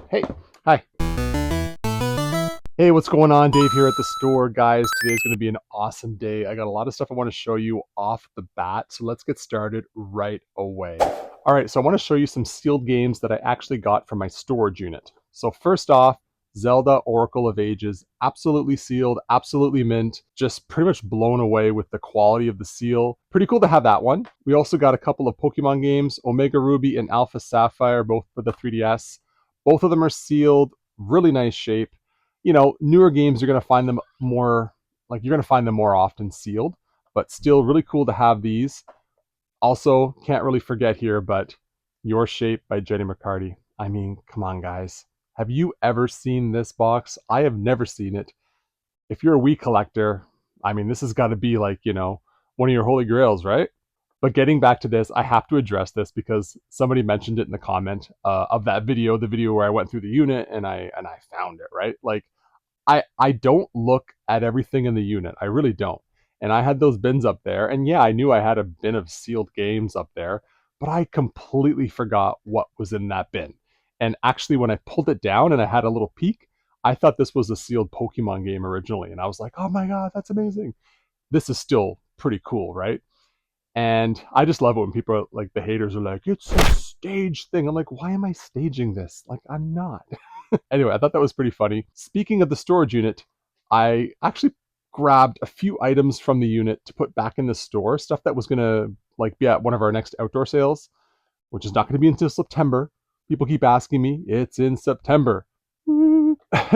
Hey, hi. Hey, what's going on? Dave here at the store, guys. Today's going to be an awesome day. I got a lot of stuff I want to show you off the bat, so let's get started right away. All right, so I want to show you some sealed games that I actually got from my storage unit. So first off, Zelda Oracle of Ages, absolutely sealed, absolutely mint, just pretty much blown away with the quality of the seal. Pretty cool to have that one. We also got a couple of Pokemon games, Omega Ruby and Alpha Sapphire, both for the 3DS. Both of them are sealed, really nice shape. You know, newer games you're going to find them more, like you're going to find them more often sealed, but still really cool to have these. Also, can't really forget here, but Your Shape by Jenny McCarty. I mean, come on, guys. Have you ever seen this box? I have never seen it. If you're a Wii collector, I mean, this has got to be like, you know, one of your holy grails, right? But getting back to this, I have to address this because somebody mentioned it in the comment of that video, the video where I went through the unit and I found it, right? Like, I don't look at everything in the unit. I really don't. And I had those bins up there. And yeah, I knew I had a bin of sealed games up there, but I completely forgot what was in that bin. And actually, when I pulled it down and I had a little peek, I thought this was a sealed Pokemon game originally. And I was like, oh my God, that's amazing. This is still pretty cool, right? And I just love it when people are, like, the haters are like, it's a stage thing. I'm like, why am I staging this? Like, I'm not. Anyway, I thought that was pretty funny. Speaking of the storage unit, I actually grabbed a few items from the unit to put back in the store, stuff that was gonna like be at one of our next outdoor sales, which is not gonna be until September. People keep asking me, it's in September.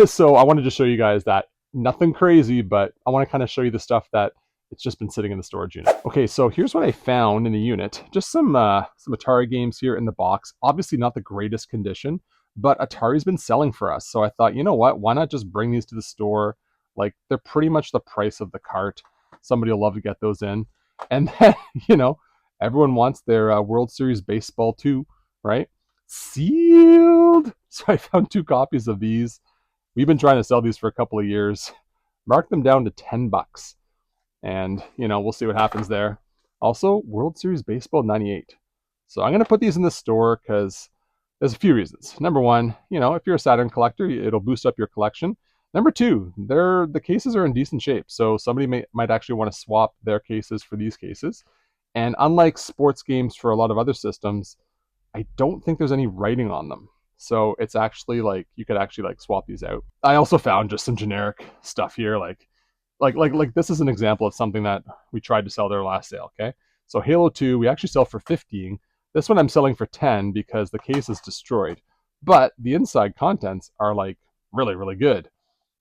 So I wanted to show you guys that. Nothing crazy, but I want to kind of show you the stuff that it's just been sitting in the storage unit. Okay, so here's what I found in the unit. Just some Atari games here in the box. Obviously not the greatest condition, but Atari's been selling for us. So I thought, you know what? Why not just bring these to the store? Like, they're pretty much the price of the cart. Somebody will love to get those in. And then, you know, everyone wants their World Series Baseball too, right? Sealed. So I found 2 copies of these. We've been trying to sell these for a couple of years. Mark them down to $10. And, you know, we'll see what happens there. Also, World Series Baseball 98. So I'm going to put these in the store because there's a few reasons. Number one, you know, if you're a Saturn collector, it'll boost up your collection. Number two, the cases are in decent shape. So somebody might actually want to swap their cases for these cases. And unlike sports games for a lot of other systems, I don't think there's any writing on them. So it's actually like, you could actually like swap these out. I also found just some generic stuff here, like this is an example of something that we tried to sell their last sale, okay? So Halo 2, we actually sell for 15. This one I'm selling for 10 because the case is destroyed. But the inside contents are like really, really good.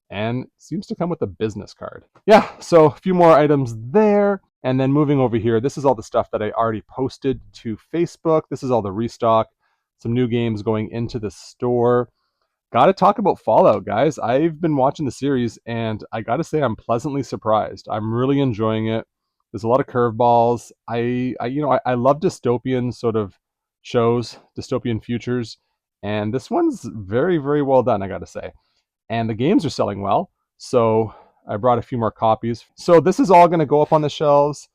And seems to come with a business card. Yeah, so a few more items there. And then moving over here, this is all the stuff that I already posted to Facebook. This is all the restock. Some new games going into the store. Gotta talk about Fallout, guys. I've been watching the series, and I gotta say I'm pleasantly surprised. I'm really enjoying it. There's a lot of curveballs. I love dystopian sort of shows, dystopian futures, and this one's very, very well done, I gotta say. And the games are selling well, so I brought a few more copies. So this is all gonna go up on the shelves.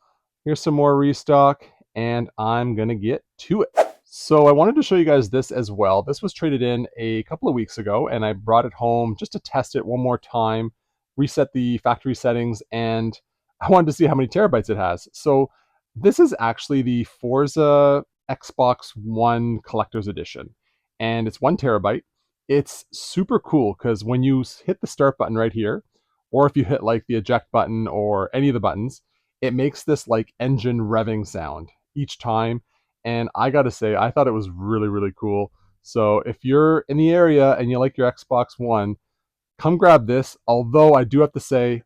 Here's some more restock, and I'm gonna get to it. So I wanted to show you guys this as well. This was traded in a couple of weeks ago, and I brought it home just to test it one more time, reset the factory settings, and I wanted to see how many terabytes it has. So this is actually the Forza Xbox One Collector's Edition, and it's 1 terabyte. It's super cool because when you hit the start button right here, or if you hit like the eject button or any of the buttons, it makes this like engine revving sound each time. And I gotta say, I thought it was really, really cool. So if you're in the area and you like your Xbox One, come grab this. Although I do have to say,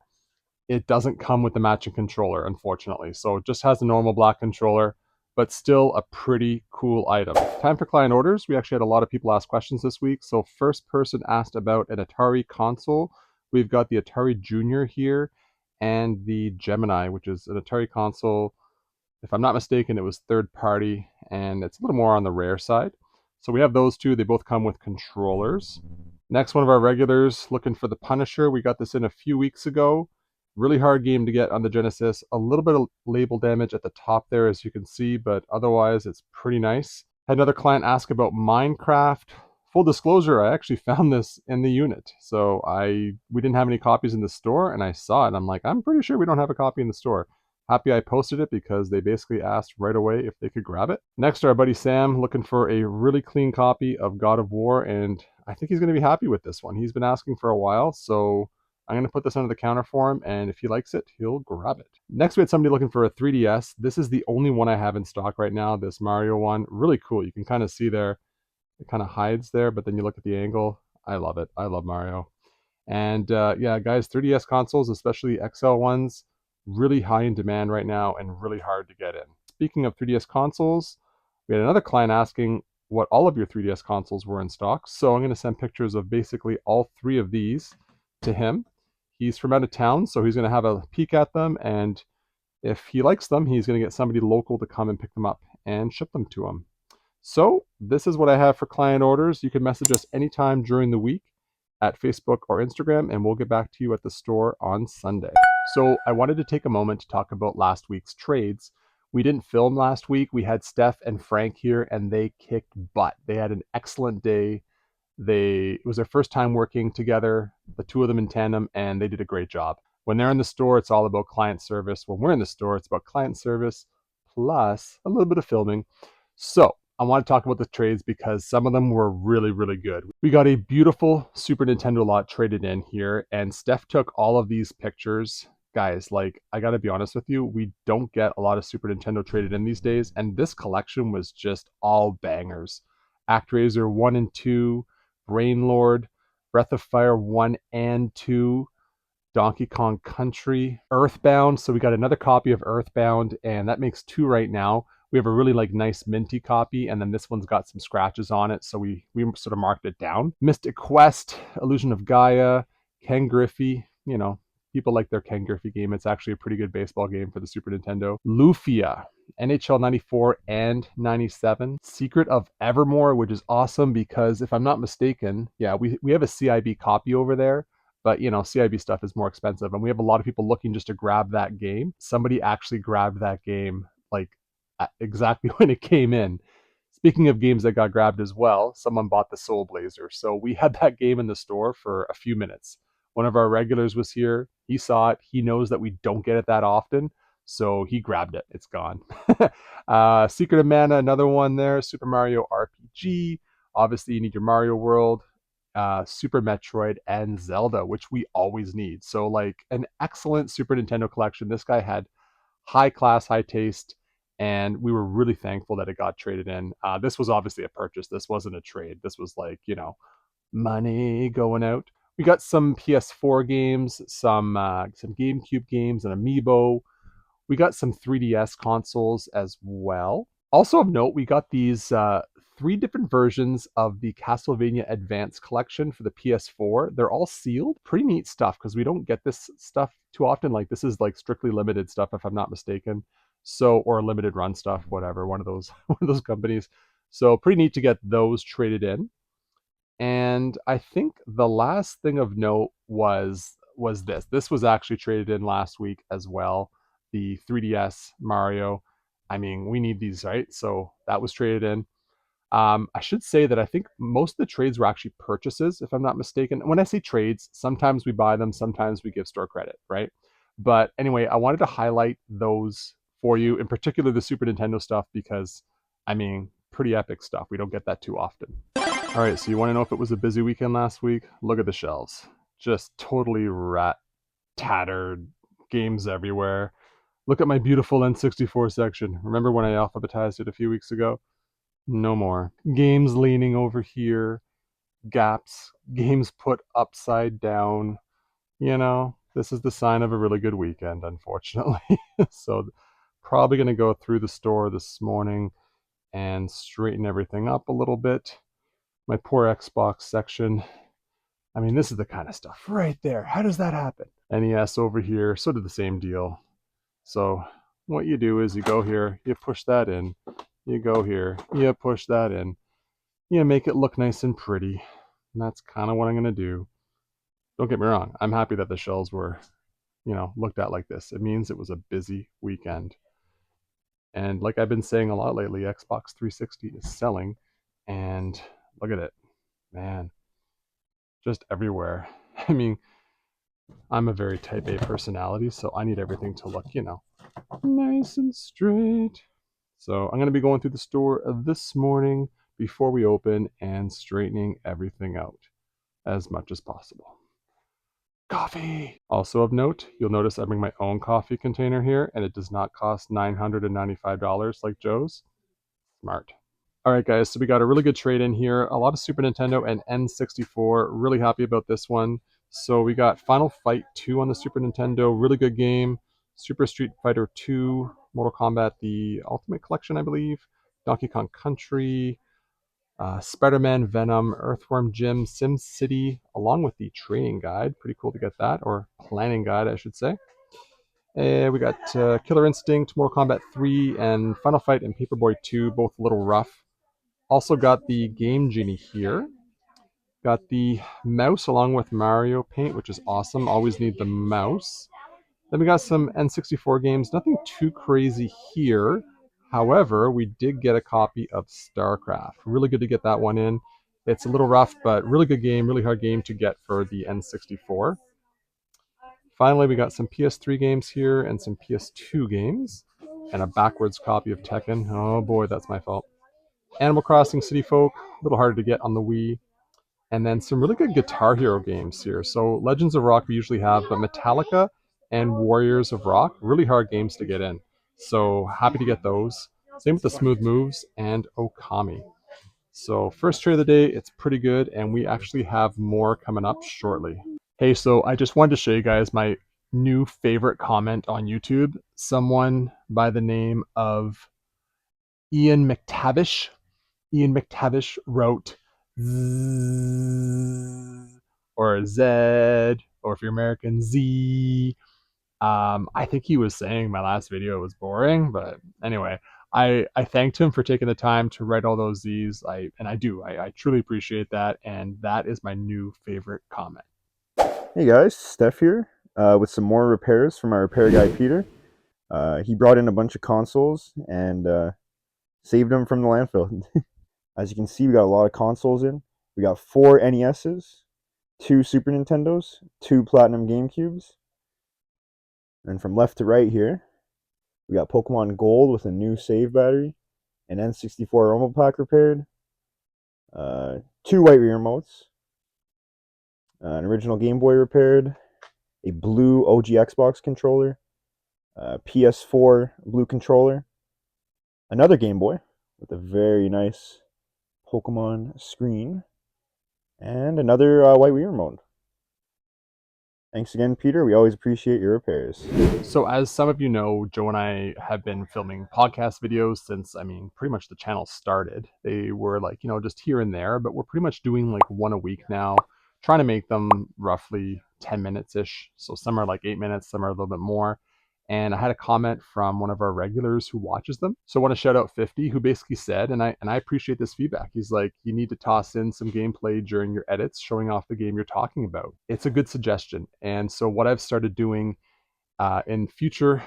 it doesn't come with the matching controller, unfortunately. So it just has a normal black controller, but still a pretty cool item. Time for client orders. We actually had a lot of people ask questions this week. So first person asked about an Atari console. We've got the Atari Junior here and the Gemini, which is an Atari console. If I'm not mistaken, it was third party, and it's a little more on the rare side. So we have those two. They both come with controllers. Next, one of our regulars looking for the Punisher. We got this in a few weeks ago. Really hard game to get on the Genesis. A little bit of label damage at the top there, as you can see, but otherwise it's pretty nice. Had another client ask about Minecraft full disclosure, I actually found this in the unit. So we didn't have any copies in the store, and I saw it. I'm like, I'm pretty sure we don't have a copy in the store. Happy I posted it because they basically asked right away if they could grab it. Next, our buddy Sam looking for a really clean copy of God of War, and I think he's going to be happy with this one. He's been asking for a while, so I'm going to put this under the counter for him, and if he likes it, he'll grab it. Next, we had somebody looking for a 3DS. This is the only one I have in stock right now, this Mario one. Really cool. You can kind of see there, it kind of hides there, but then you look at the angle. I love it. I love Mario. And yeah, guys, 3DS consoles, especially XL ones, really high in demand right now and really hard to get in. Speaking of 3DS consoles, we had another client asking what all of your 3DS consoles were in stock. So I'm going to send pictures of basically all three of these to him. He's from out of town, so he's going to have a peek at them, and if he likes them, he's going to get somebody local to come and pick them up and ship them to him. So this is what I have for client orders. You can message us anytime during the week at Facebook or Instagram, and we'll get back to you at the store on Sunday. So I wanted to take a moment to talk about last week's trades. We didn't film last week. We had Steph and Frank here, and they kicked butt. They had an excellent day. It was their first time working together, the two of them in tandem, and they did a great job. When they're in the store, it's all about client service. When we're in the store, it's about client service plus a little bit of filming. So I want to talk about the trades because some of them were really, really good. We got a beautiful Super Nintendo lot traded in here, and Steph took all of these pictures. Guys, like, I gotta be honest with you, we don't get a lot of Super Nintendo traded in these days, and this collection was just all bangers. ActRaiser 1 and 2, Brain Lord, Breath of Fire 1 and 2, Donkey Kong Country, Earthbound. So we got another copy of Earthbound, and that makes 2 right now. We have a really nice minty copy, and then this one's got some scratches on it, so we sort of marked it down. Mystic Quest, Illusion of Gaia, Ken Griffey, people like their Ken Griffey game. It's actually a pretty good baseball game for the Super Nintendo. Lufia, NHL 94 and 97. Secret of Evermore, which is awesome because if I'm not mistaken, yeah, we have a CIB copy over there, but CIB stuff is more expensive, and we have a lot of people looking just to grab that game. Somebody actually grabbed that game exactly when it came in. Speaking of games that got grabbed as well, someone bought the Soul Blazer. So we had that game in the store for a few minutes. One of our regulars was here. He saw it. He knows that we don't get it that often. So he grabbed it. It's gone. Secret of Mana, another one there. Super Mario RPG. Obviously, you need your Mario World, Super Metroid, and Zelda, which we always need. So, an excellent Super Nintendo collection. This guy had high class, high taste, and we were really thankful that it got traded in. This was obviously a purchase. This wasn't a trade. This was money going out. We got some PS4 games, some GameCube games, an Amiibo. We got some 3DS consoles as well. Also of note, we got these 3 different versions of the Castlevania Advance collection for the PS4. They're all sealed. Pretty neat stuff because we don't get this stuff too often. This is strictly limited stuff, if I'm not mistaken. So, or limited run stuff, whatever, one of those companies. So pretty neat to get those traded in. And I think the last thing of note was this. This was actually traded in last week as well. The 3DS Mario. I mean, we need these, right? So that was traded in. I should say that I think most of the trades were actually purchases, if I'm not mistaken. When I say trades, sometimes we buy them, sometimes we give store credit, right? But anyway, I wanted to highlight those for you, in particular the Super Nintendo stuff, because, I mean, pretty epic stuff. We don't get that too often. All right, so you want to know if it was a busy weekend last week? Look at the shelves. Just totally tattered, games everywhere. Look at my beautiful N64 section. Remember when I alphabetized it a few weeks ago? No more. Games leaning over here. Gaps. Games put upside down. This is the sign of a really good weekend, unfortunately. So probably going to go through the store this morning and straighten everything up a little bit. My poor Xbox section. I mean, this is the kind of stuff right there. How does that happen? NES over here, sort of the same deal. So what you do is you go here, you push that in, you go here, you push that in, you make it look nice and pretty. And that's kind of what I'm going to do. Don't get me wrong. I'm happy that the shelves were, looked at like this. It means it was a busy weekend. And like I've been saying a lot lately, Xbox 360 is selling. And look at it. man, just everywhere. I mean, I'm a very type A personality, so I need everything to look, nice and straight. So I'm going to be going through the store this morning before we open and straightening everything out as much as possible. Coffee! Also of note, you'll notice I bring my own coffee container here, and it does not cost $995 like Joe's. Smart. All right, guys, so we got a really good trade in here. A lot of Super Nintendo and N64. Really happy about this one. So we got Final Fight 2 on the Super Nintendo. Really good game. Super Street Fighter 2, Mortal Kombat, the Ultimate Collection, I believe. Donkey Kong Country, Spider-Man, Venom, Earthworm Jim, Sim City, along with the training guide. Pretty cool to get that, or planning guide, I should say. We got Killer Instinct, Mortal Kombat 3, and Final Fight and Paperboy 2, both a little rough. Also got the Game Genie here. Got the mouse along with Mario Paint, which is awesome. Always need the mouse. Then we got some N64 games. Nothing too crazy here. However, we did get a copy of StarCraft. Really good to get that one in. It's a little rough, but really good game, really hard game to get for the N64. Finally, we got some PS3 games here and some PS2 games. And a backwards copy of Tekken. Oh boy, that's my fault. Animal Crossing City Folk, a little harder to get on the Wii. And then some really good Guitar Hero games here. So Legends of Rock we usually have, but Metallica and Warriors of Rock, really hard games to get in. So happy to get those. Same with the Smooth Moves and Okami. So first trade of the day, it's pretty good, and we actually have more coming up shortly. Hey, so I just wanted to show you guys my new favorite comment on YouTube. Someone by the name of Ian McTavish. Ian McTavish wrote Z or Z, or if you're American, Z. I think he was saying my last video was boring, but anyway, I thanked him for taking the time to write all those Z's. I truly appreciate that, and that is my new favorite comment. Hey guys, Steph here with some more repairs from our repair guy Peter. He brought in a bunch of consoles and saved them from the landfill. As you can see, we got a lot of consoles in. We got 4 NESs, 2 Super Nintendos, 2 Platinum GameCubes. And from left to right here, we got Pokemon Gold with a new save battery, an N64 Rumble Pack repaired, 2 white remotes, an original Game Boy repaired, a blue OG Xbox controller, PS4 blue controller, another Game Boy with a very nice Pokemon screen, and another white Wii remote. Thanks again, Peter. We always appreciate your repairs. So as some of you know, Joe and I have been filming podcast videos since, pretty much the channel started. They were like, just here and there, but we're pretty much doing like one a week now, trying to make them roughly 10 minutes-ish. So some are like 8 minutes, some are a little bit more. And I had a comment from one of our regulars who watches them. So I want to shout out 50, who basically said, and I appreciate this feedback. He's like, you need to toss in some gameplay during your edits, showing off the game you're talking about. It's a good suggestion. And so what I've started doing in future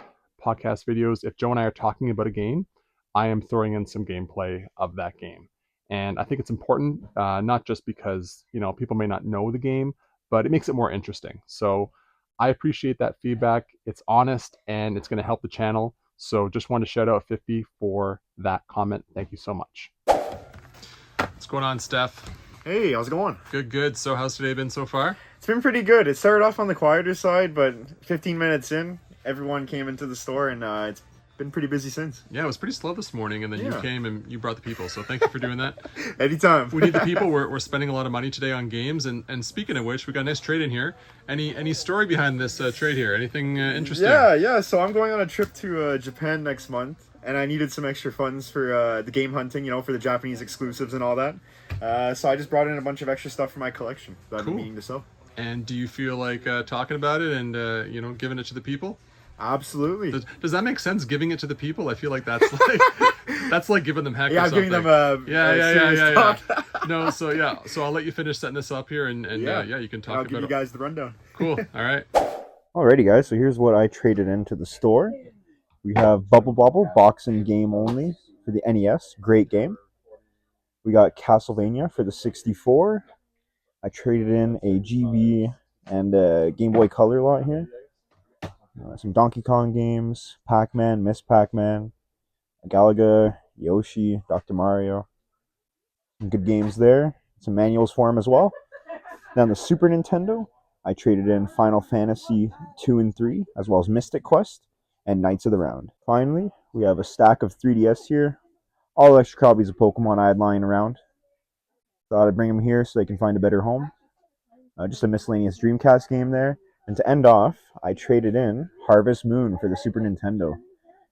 podcast videos, if Joe and I are talking about a game, I am throwing in some gameplay of that game. And I think it's important, not just because, people may not know the game, but it makes it more interesting. So I appreciate that feedback. It's honest and it's going to help the channel. So just want to shout out 50 for that comment. Thank you so much. What's going on, Steph? Hey, how's it going? Good. So how's today been so far? It's been pretty good. It started off on the quieter side, but 15 minutes in, everyone came into the store, and it's been pretty busy since. Yeah, it was pretty slow this morning, and then you came and you brought the people, so thank you for doing that. Anytime. We need the people. We're spending a lot of money today on games, and speaking of which, we got a nice trade in here. Any story behind this trade here? Anything interesting? Yeah, so I'm going on a trip to Japan next month, and I needed some extra funds for the game hunting, for the Japanese exclusives and all that. So I just brought in a bunch of extra stuff for my collection that I've been meaning to sell. And do you feel like talking about it and giving it to the people? Absolutely. Does that make sense? Giving it to the people? I feel like that's like that's like giving them heck. Yeah, or I'm something. giving them yeah. No, so I'll let you finish setting this up here, and you can talk. I'll give you guys the rundown. Cool. All right. Alrighty, guys. So here's what I traded into the store. We have Bubble Bobble box and game only for the NES. Great game. We got Castlevania for the 64. I traded in a GB and a Game Boy Color lot here. Some Donkey Kong games, Pac-Man, Miss Pac-Man, Galaga, Yoshi, Dr. Mario. Some good games there. Some manuals for them as well. Then the Super Nintendo, I traded in Final Fantasy 2 and 3, as well as Mystic Quest and Knights of the Round. Finally, we have a stack of 3DS here. All extra copies of Pokemon I had lying around. Thought I'd bring them here so they can find a better home. Just a miscellaneous Dreamcast game there. And to end off, I traded in Harvest Moon for the Super Nintendo.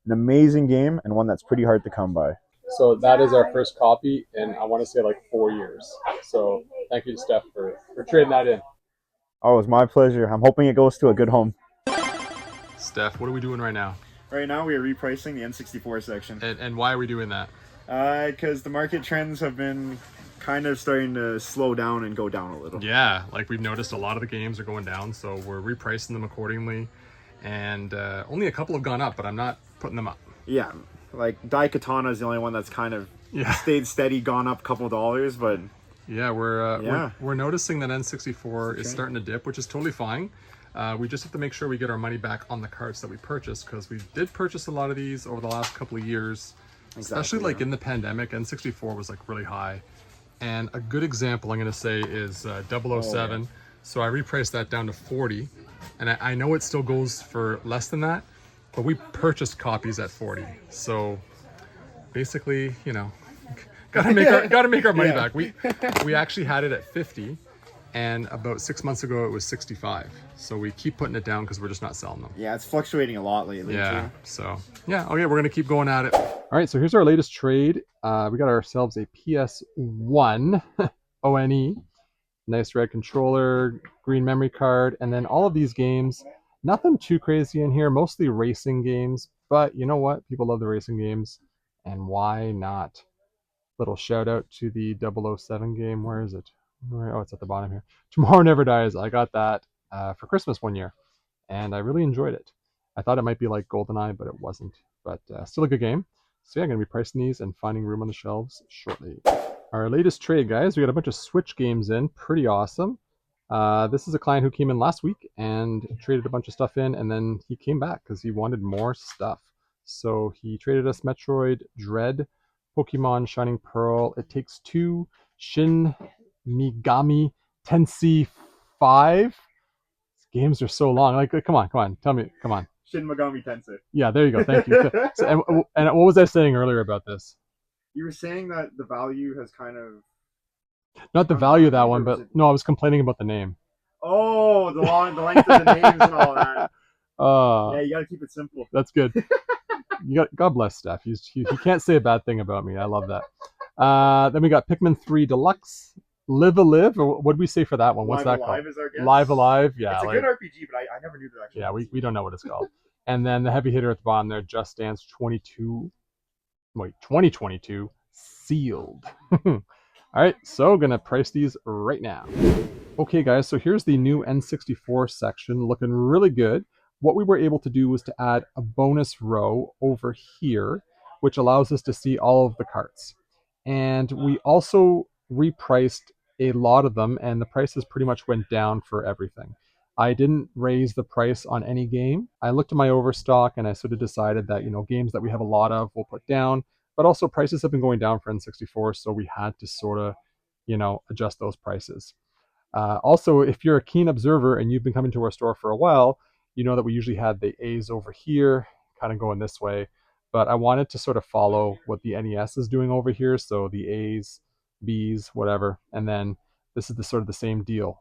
An amazing game and one that's pretty hard to come by. So that is our first copy, and I want to say like 4 years. So thank you to Steph for trading that in. Oh, it's my pleasure. I'm hoping it goes to a good home. Steph, what are we doing right now? Right now we are repricing the N64 section. And why are we doing that? Because the market trends have been kind of starting to slow down and go down a little. Yeah, like we've noticed a lot of the games are going down, so we're repricing them accordingly. And only a couple have gone up, but I'm not putting them up. Yeah, like Daikatana is the only one that's kind of Yeah. stayed steady, gone up a couple dollars, but Yeah, we're noticing that N64 is starting to dip, which is totally fine. We just have to make sure we get our money back on the carts that we purchased, because we did purchase a lot of these over the last couple of years, especially like in the pandemic. N64 was like really high. And a good example I'm going to say is 007. So I repriced that down to 40. And I know it still goes for less than that, but we purchased copies at 40. So basically, you know, gotta make our money back. We actually had it at 50, and about 6 months ago it was 65. So we keep putting it down because we're just not selling them. yeah, it's fluctuating a lot lately. Yeah. Too. So yeah, okay, we're gonna keep going at it. All right, so here's our latest trade. We got ourselves a PS1 ONE, nice red controller, green memory card, and then all of these games. Nothing too crazy in here, mostly racing games. But you know what? People love the racing games, and why not? Little shout out to the 007 game. Where is it? Oh, it's at the bottom here. Tomorrow Never Dies. I got that for Christmas one year, and I really enjoyed it. I thought it might be like GoldenEye, but it wasn't. But still a good game. So yeah, I'm going to be pricing these and finding room on the shelves shortly. Our latest trade, guys. We got a bunch of Switch games in. Pretty awesome. This is a client who came in last week and traded a bunch of stuff in, and then he came back because he wanted more stuff. So he traded us Metroid Dread, Pokemon Shining Pearl, It Takes Two, Shin Megami Tensei 5. These games are so long. Like, come on, tell me, come on. Shin Megami Tensei. Yeah, there you go. Thank you. So, and what was I saying earlier about this? You were saying that the value has kind of... Not the value of that one, but no, I was complaining about the name. Oh, the length of the names and all that. Yeah, you gotta keep it simple. That's good. God bless Steph. He can't say a bad thing about me. I love that. Then we got Pikmin 3 Deluxe, Live Alive. Or what did we say for that one? What's Live that Alive called? is our guess. Live Alive. Yeah, it's a good RPG, but I never knew that actually. Yeah, we don't know what it's called. And then the heavy hitter at the bottom there, Just Dance 2022 sealed. All right, so gonna price these right now. Okay, guys, so here's the new N64 section, looking really good. What we were able to do was to add a bonus row over here, which allows us to see all of the carts. And we also repriced a lot of them, and the prices pretty much went down for everything. I didn't raise the price on any game. I looked at my overstock and I sort of decided that, you know, games that we have a lot of we'll put down, but also prices have been going down for N64, so we had to sort of, you know, adjust those prices. Also, if you're a keen observer and you've been coming to our store for a while, you know that we usually had the A's over here, kind of going this way, but I wanted to sort of follow what the NES is doing over here, so the A's, B's, whatever, and then this is the sort of the same deal.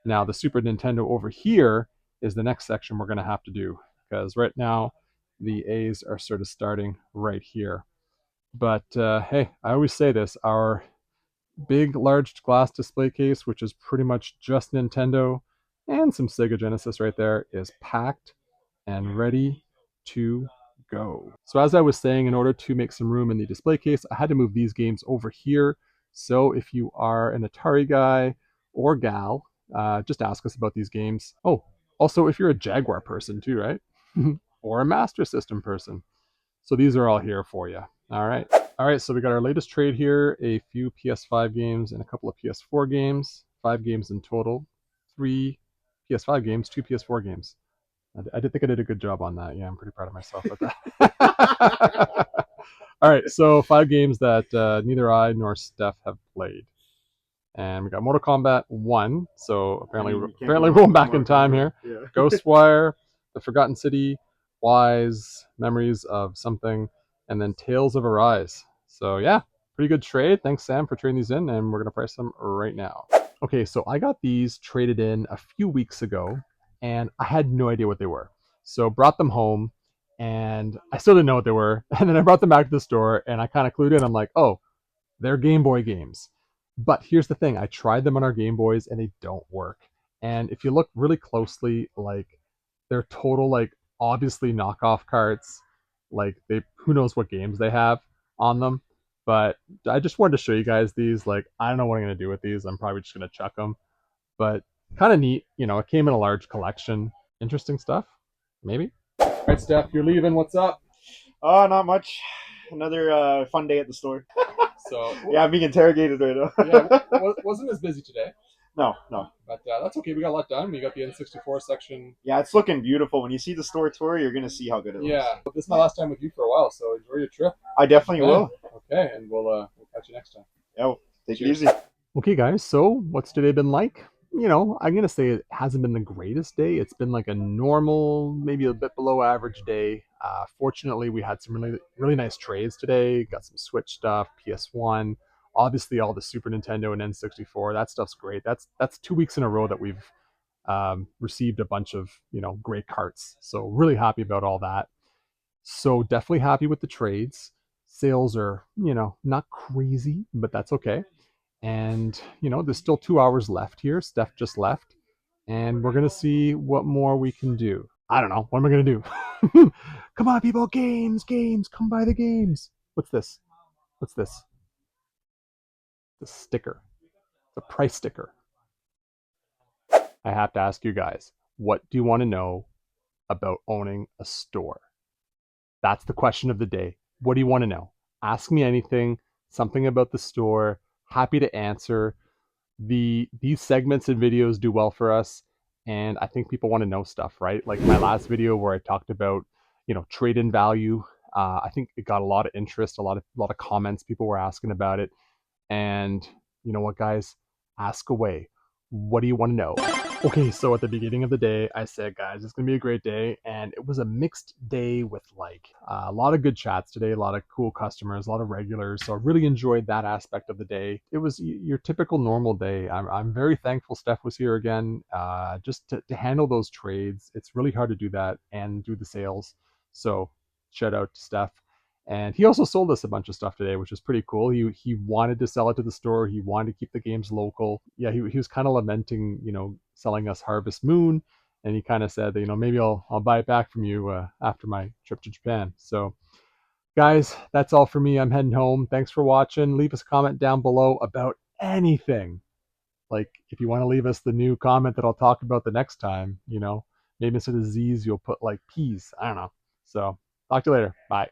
Now, the Super Nintendo over here is the next section we're going to have to do, because right now the A's are sort of starting right here. But hey, I always say this, our big, large glass display case, which is pretty much just Nintendo and some Sega Genesis right there, is packed and ready to go. So as I was saying, in order to make some room in the display case, I had to move these games over here. So if you are an Atari guy or gal, just ask us about these games. Oh, also if you're a Jaguar person too, right? Or a Master System person. So these are all here for you. All right. All right, so we got our latest trade here, a few PS5 games and a couple of PS4 games, 5 games in total, 3 PS5 games, 2 PS4 games. I did think I did a good job on that. Yeah, I'm pretty proud of myself with that. All right, so 5 games that neither I nor Steph have played. And we got Mortal Kombat 1, so apparently we're going back in time here. Yeah. Ghostwire, The Forgotten City, Wise, Memories of Something, and then Tales of Arise. So yeah, pretty good trade. Thanks, Sam, for trading these in, and we're going to price them right now. Okay, so I got these traded in a few weeks ago, and I had no idea what they were. So brought them home, and I still didn't know what they were. And then I brought them back to the store, and I kind of clued in. I'm like, oh, they're Game Boy games. But here's the thing, I tried them on our Game Boys and they don't work. And if you look really closely, like they're total like obviously knockoff carts. Like they who knows what games they have on them. But I just wanted to show you guys these. Like I don't know what I'm gonna do with these. I'm probably just gonna chuck them. But kind of neat, it came in a large collection. Interesting stuff, maybe. All right, Steph, you're leaving. What's up? Oh, not much. Another fun day at the store. So Yeah, I'm being interrogated right now. yeah, wasn't as busy today. No. But that's okay. We got a lot done. We got the N64 section. Yeah, it's looking beautiful. When you see the store tour, you're gonna see how good it looks. Yeah, but this is my last time with you for a while, so enjoy your trip. I definitely will. Okay, and we'll catch you next time. Yeah, take it Cheers. easy. Okay, guys. So what's today been like? I'm gonna say it hasn't been the greatest day. It's been like a normal, maybe a bit below average day. Fortunately, we had some really nice trades today. Got some Switch stuff, PS1, obviously all the Super Nintendo and N64. That stuff's great. That's 2 weeks in a row that we've received a bunch of great carts. So really happy about all that. So definitely happy with the trades. Sales are not crazy, but that's okay. And there's still 2 hours left here. Steph just left, and we're gonna see what more we can do. I don't know. What am I gonna do? Come on, people! Games, come buy the games. What's this? What's this? The sticker. The price sticker. I have to ask you guys, what do you want to know about owning a store? That's the question of the day. What do you want to know? Ask me anything, something about the store. Happy to answer. These segments and videos do well for us, and I think people want to know stuff, right? Like my last video where I talked about trade-in value. I think it got a lot of interest, a lot of comments. People were asking about it, and you know what, guys? Ask away. What do you want to know? Okay, so at the beginning of the day, I said, guys, it's going to be a great day. And it was a mixed day with like a lot of good chats today, a lot of cool customers, a lot of regulars. So I really enjoyed that aspect of the day. It was your typical normal day. I'm very thankful Steph was here again, just to handle those trades. It's really hard to do that and do the sales. So shout out to Steph. And he also sold us a bunch of stuff today, which was pretty cool. He wanted to sell it to the store. He wanted to keep the games local. Yeah, he was kind of lamenting, selling us Harvest Moon, and he kind of said that, maybe I'll buy it back from you after my trip to Japan. So, guys, that's all for me. I'm heading home. Thanks for watching. Leave us a comment down below about anything. Like if you want to leave us the new comment that I'll talk about the next time, maybe instead of Z's you'll put like P's. I don't know. So talk to you later. Bye.